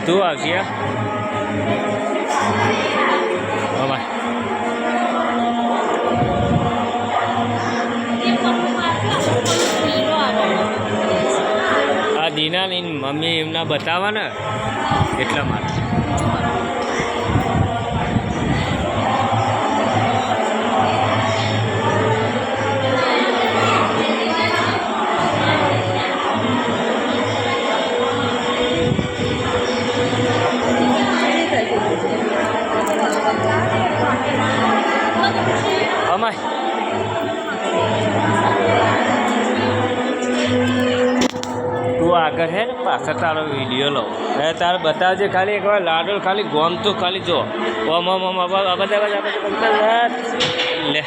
બધું આવશે આ દીનાની મમ્મી એમના બતાવવા ને એટલા માટે અમાય તું આગળ હે ને પાછળ તારો વિડીયો લો તારે બતાવજે ખાલી એકવાર લાડો ખાલી ગોમ તો ખાલી જો લે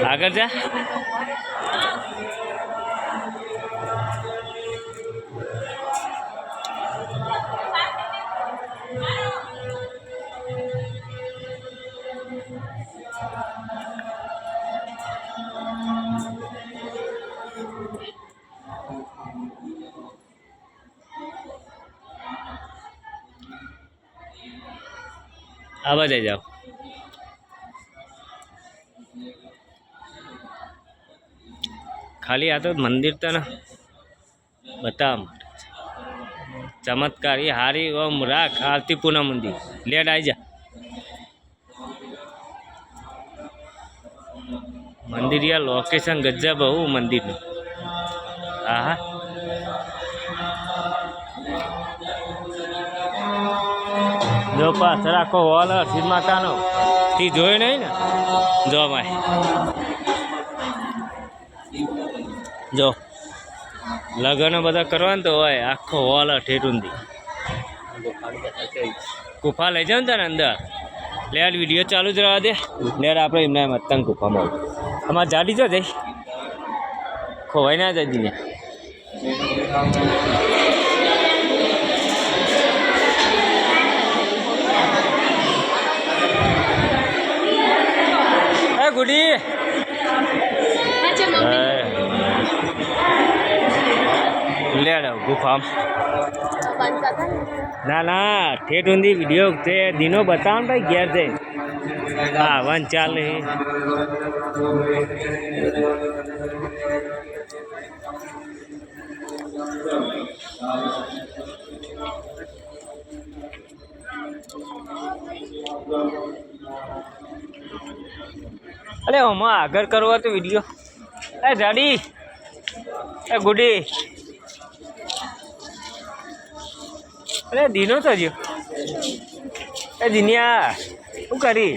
આગળ જા આવા જઈ જાઓ ખાલી આ તો મંદિર તને બતાવવા માટે ચમત્કારી હારી ઓમ રાખ આરતી પૂના મંદિર લેટ આવી જા મંદિર યા લોકેશન ગજબ બહુ મંદિરનું હા જો પાછળ આખો હોલ હરસિદ્ધ માતાનો તે જોયો નહીં ને જો ભાઈ જો લગ્ન બધા કરવા ને તો હોય આખો હોલ ઠેઠુંથી ગુફા લઈ જાવ ને તને અંદર લેટ વિડીયો ચાલુ જ રહેવા દે લેટ આપણે એમના મતંગ ગુફામાં અમારે જાડી જો જઈ ખોવાઈ ના જાય દીને ગુડી લેડ ગુફા ના ઠેઠ ઊંધી વિડીયો તે દીનો બતાવ ને ભાઈ ઘેર જઈ હા વન ચાલ અરે આમાં આગળ કરવો તો વિડીયો એ જાડી એ ગુડી અરે દીનો થયો એ દિનિયા શું કરી